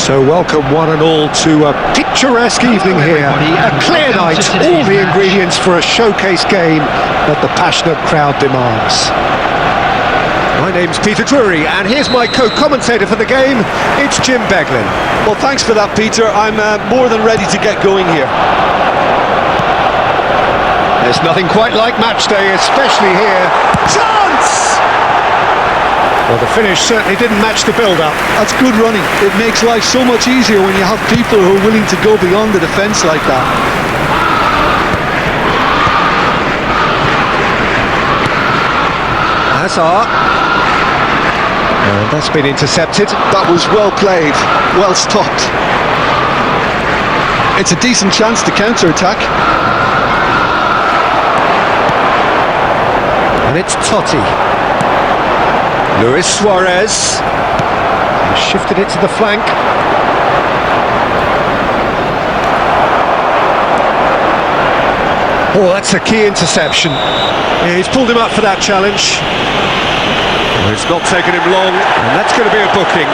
So welcome one and all to a picturesque evening here, a clear night, all the ingredients for a showcase game that the passionate crowd demands. My name's Peter Drury, and here's my co-commentator for the game, it's Jim Beglin. Well, thanks for that, Peter. I'm more than ready to get going here. There's nothing quite like match day, especially here. Chance! Well, the finish certainly didn't match the build-up. That's good running. It makes life so much easier when you have people who are willing to go beyond the defence like that. Hazard. And that's been intercepted. That was well played, well stopped. It's a decent chance to counter-attack. And it's Totti. Luis Suarez shifted it to the flank. Oh, that's a key interception. Yeah, he's pulled him up for that challenge. Well, it's not taken him long, and that's going to be a booking.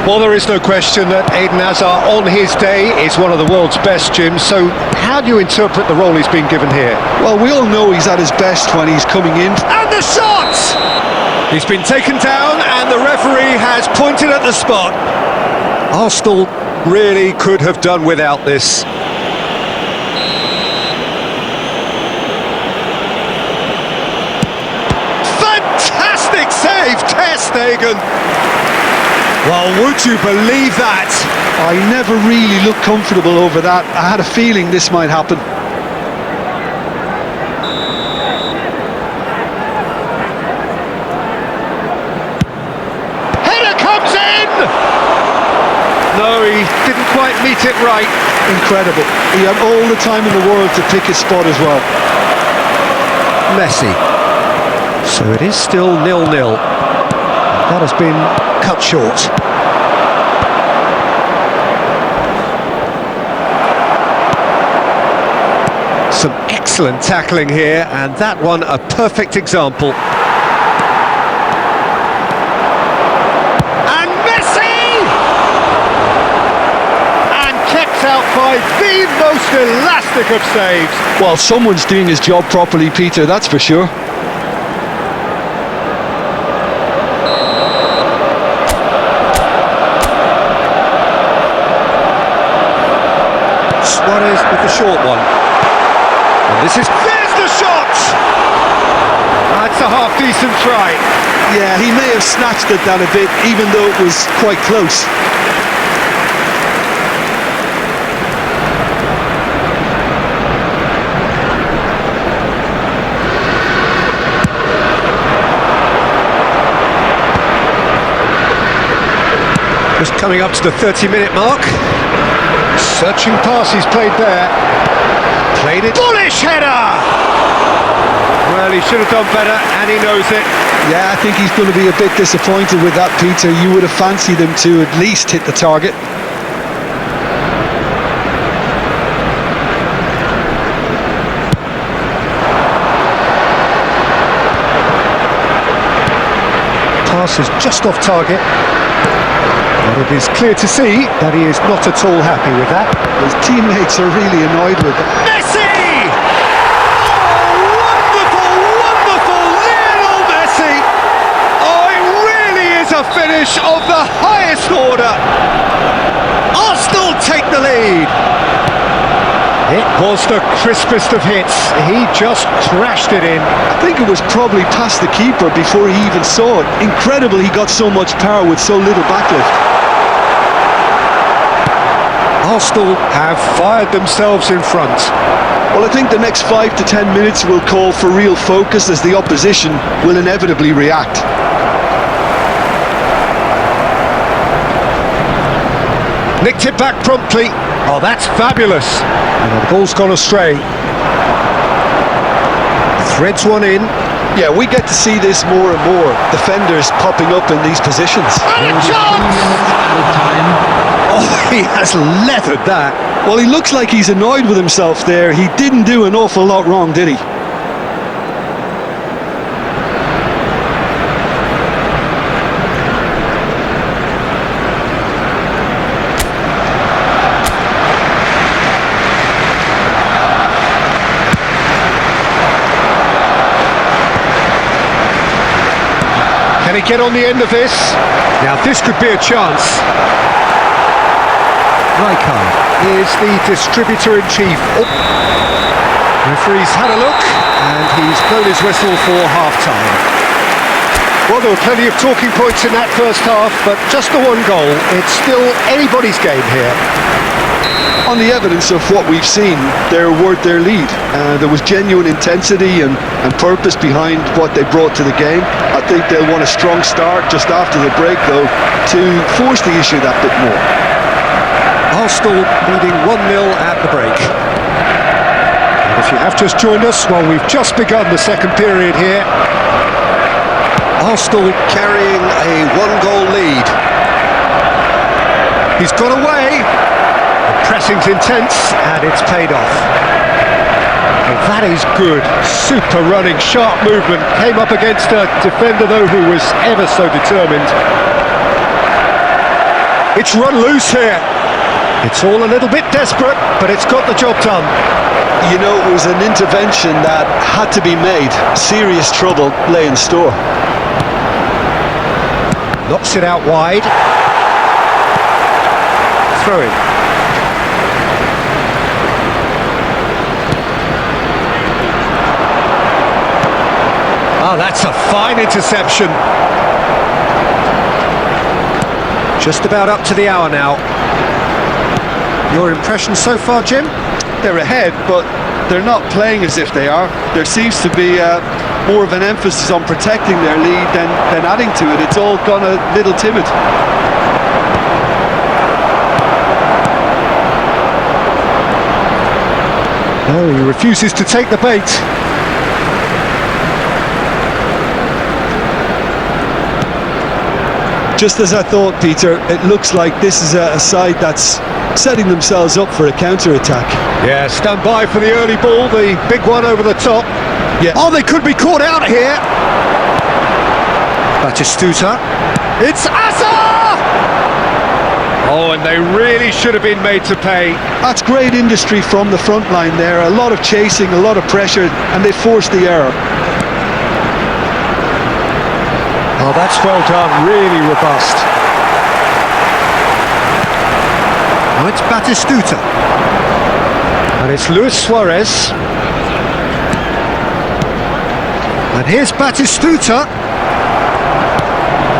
Well, there is no question that Eden Hazard on his day is one of the world's best, Jim. So how do you interpret the role he's been given here? Well, we all know he's at his best when he's coming in. And the shot! He's been taken down and the referee has pointed at the spot. Arsenal really could have done without this. Fantastic save, Ter Stegen! Well, would you believe that? I never really looked comfortable over that. I had a feeling this might happen. Header comes in! No, he didn't quite meet it right. Incredible. He had all the time in the world to pick his spot as well. Messi. So it is still 0-0. That has been cut short. Some excellent tackling here, and that one a perfect example. And Messi! And kept out by the most elastic of saves. Well, someone's doing his job properly, Peter, that's for sure. Suarez with the short one. And there's the shot! That's a half-decent try. Yeah, he may have snatched at that a bit, even though it was quite close. Just coming up to the 30-minute mark. Searching pass he's played there. Played it. Bullish header! Well, he should have done better, and he knows it. Yeah, I think he's going to be a bit disappointed with that, Peter. You would have fancied him to at least hit the target. Pass is just off target. And it is clear to see that he is not at all happy with that. His teammates are really annoyed with it. Messi! Oh, wonderful, wonderful Lionel Messi! Oh, it really is a finish of the highest order. Arsenal take the lead. It was the crispest of hits. He just crashed it in. I think it was probably past the keeper before he even saw it. Incredible he got so much power with so little backlift. Arsenal have fired themselves in front. Well, I think the next 5 to 10 minutes will call for real focus as the opposition will inevitably react. Nicked it back promptly. Oh, that's fabulous. And the ball's gone astray. Threads one in. Yeah, we get to see this more and more. Defenders popping up in these positions. And a chance! Added time. Oh, He has leathered that. Well, he looks like he's annoyed with himself there. He didn't do an awful lot wrong, did he? Can he get on the end of this? Now this could be a chance. Rijkaard is the distributor-in-chief. Oh. Referee's had a look and he's blown his whistle for half-time. Well, there were plenty of talking points in that first half, but just the one goal. It's still anybody's game here. On the evidence of what we've seen, they're worth their lead. There was genuine intensity and purpose behind what they brought to the game. I think they'll want a strong start just after the break, though, to force the issue that bit more. Arsenal leading 1-0 at the break. And if you have just joined us, well, we've just begun the second period here. Arsenal carrying a one-goal lead. He's got away. The pressing's intense and it's paid off. Well, that is good. Super running, sharp movement. Came up against a defender, though, who was ever so determined. It's run loose here. It's all a little bit desperate, but it's got the job done. You know, it was an intervention that had to be made. Serious trouble lay in store. Knocks it out wide. Throw in. Oh, that's a fine interception. Just about up to the hour now. Your impression so far, Jim? They're ahead, but they're not playing as if they are. There seems to be more of an emphasis on protecting their lead than adding to it. It's all gone a little timid. No, he refuses to take the bait. Just as I thought, Peter, it looks like this is a side that's setting themselves up for a counter-attack. Yeah, stand by for the early ball, the big one over the top. Yeah. Oh, they could be caught out here. Batistuta. It's Asa! Oh, and they really should have been made to pay. That's great industry from the front line there. A lot of chasing, a lot of pressure, and they forced the error. Oh, that's well done, really robust. Now it's Batistuta. And it's Luis Suarez. And here's Batistuta.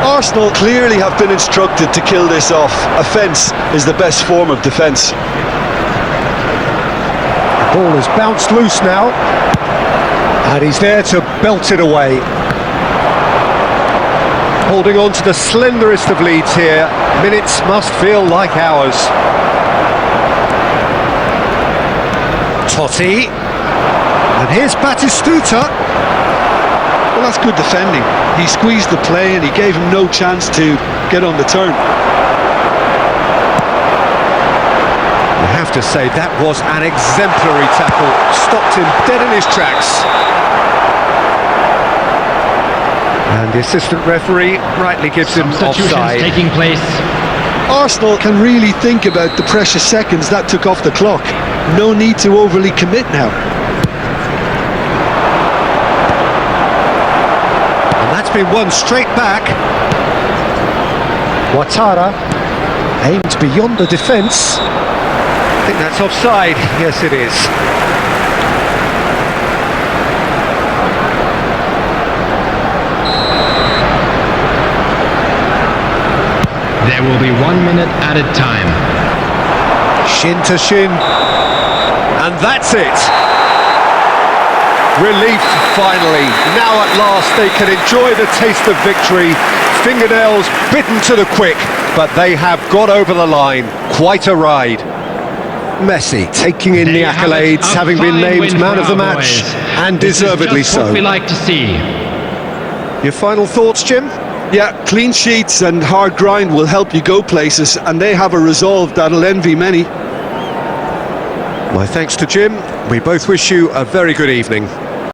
Arsenal clearly have been instructed to kill this off. Offence is the best form of defence. The ball has bounced loose now. And he's there to belt it away. Holding on to the slenderest of leads here. Minutes must feel like hours. Totti. And here's Batistuta. Well, that's good defending. He squeezed the play and he gave him no chance to get on the turn. You have to say that was an exemplary tackle. Stopped him dead in his tracks. And the assistant referee rightly gives him offside. Taking place. Arsenal can really think about the precious seconds that took off the clock. No need to overly commit now. And that's been won straight back. Ouattara aimed beyond the defence. I think that's offside. Yes, it is. There will be 1 minute added time. Shin to shin. And that's it. Relief, finally. Now at last they can enjoy the taste of victory. Fingernails bitten to the quick, but they have got over the line. Quite a ride. Messi taking in the accolades, having been named man of the match, and deservedly so. What we like to see. Your final thoughts, Jim? Yeah, clean sheets and hard grind will help you go places, and they have a resolve that'll envy many. My thanks to Jim. We both wish you a very good evening.